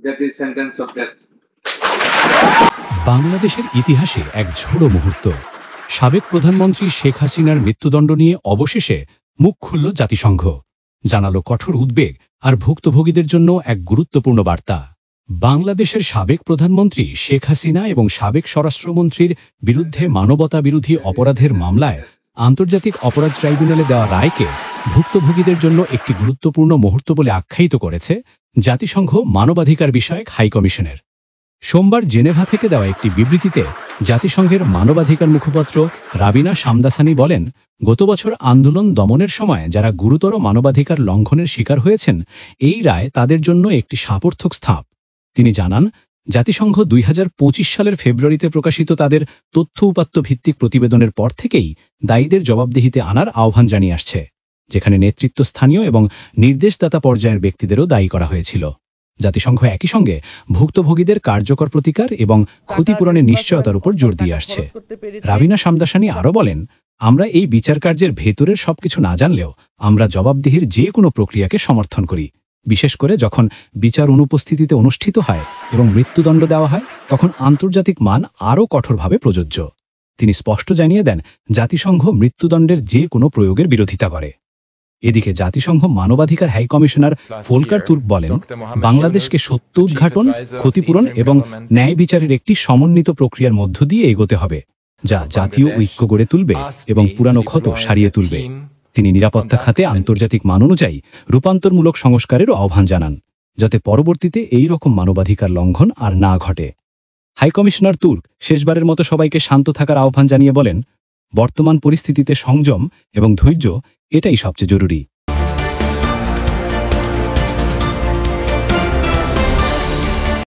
that is sentence of death. বাংলাদেশের ইতিহাসে এক ঝোড়ো মুহূর্ত। সাবেক প্রধানমন্ত্রী শেখ হাসিনার মৃত্যুদণ্ড নিয়ে অবশেষে মুখ খুলল জাতিসংঘ, জানালো কঠোর উদ্বেগ আর ভুক্তভোগীদের জন্য এক গুরুত্বপূর্ণ বার্তা। বাংলাদেশের সাবেক প্রধানমন্ত্রী শেখ হাসিনা এবং সাবেক স্বরাষ্ট্রমন্ত্রীর বিরুদ্ধে মানবতাবিরোধী অপরাধের মামলায় আন্তর্জাতিক অপরাধ ট্রাইব্যুনালে দেওয়া রায়কে ভুক্তভোগীদের জন্য একটি গুরুত্বপূর্ণ মুহূর্ত বলে আখ্যায়িত করেছে জাতিসংঘ মানবাধিকার বিষয়ক হাইকমিশনের। সোমবার জেনেভা থেকে দেওয়া একটি বিবৃতিতে জাতিসংঘের মানবাধিকার মুখপাত্র রাবিনা শামদাসানি বলেন, গত বছর আন্দোলন দমনের সময় যারা গুরুতর মানবাধিকার লঙ্ঘনের শিকার হয়েছেন, এই রায় তাদের জন্য একটি সাপর্থক স্থাপ। তিনি জানান, জাতিসংঘ 2025 সালের ফেব্রুয়ারিতে প্রকাশিত তাদের তথ্য উপাত্ত ভিত্তিক প্রতিবেদনের পর থেকেই দায়ীদের জবাবদিহিতে আনার আহ্বান জানিয়ে আসছে, যেখানে নেতৃত্বস্থানীয় এবং নির্দেশদাতা পর্যায়ের ব্যক্তিদেরও দায়ী করা হয়েছিল। জাতিসংঘ একই সঙ্গে ভুক্তভোগীদের কার্যকর প্রতিকার এবং ক্ষতিপূরণের নিশ্চয়তার উপর জোর দিয়ে আসছে। রাবিনা শামদাসানি আরও বলেন, আমরা এই বিচার কার্যের ভেতরের সবকিছু না জানলেও আমরা জবাবদিহির যে কোনো প্রক্রিয়াকে সমর্থন করি, বিশেষ করে যখন বিচার অনুপস্থিতিতে অনুষ্ঠিত হয় এবং মৃত্যুদণ্ড দেওয়া হয়, তখন আন্তর্জাতিক মান আরও কঠোরভাবে প্রযোজ্য। তিনি স্পষ্ট জানিয়ে দেন, জাতিসংঘ মৃত্যুদণ্ডের যে কোনো প্রয়োগের বিরোধিতা করে। এদিকে জাতিসংঘ মানবাধিকার হাই কমিশনার ফোলকার তুর্ক বলেন, বাংলাদেশকে সত্য উদ্ঘাটন, ক্ষতিপূরণ এবং ন্যায় বিচারের একটি সমন্বিত প্রক্রিয়ার মধ্য দিয়ে এগোতে হবে, যা জাতীয় ঐক্য গড়ে তুলবে এবং পুরানো ক্ষত সারিয়ে তুলবে। তিনি নিরাপত্তা খাতে আন্তর্জাতিক মান অনুযায়ী রূপান্তরমূলক সংস্কারেরও আহ্বান জানান, যাতে পরবর্তীতে এই রকম মানবাধিকার লঙ্ঘন আর না ঘটে। হাইকমিশনার তুর্ক শেষবারের মতো সবাইকে শান্ত থাকার আহ্বান জানিয়ে বলেন, বর্তমান পরিস্থিতিতে সংযম এবং ধৈর্য এটাই সবচেয়ে জরুরি।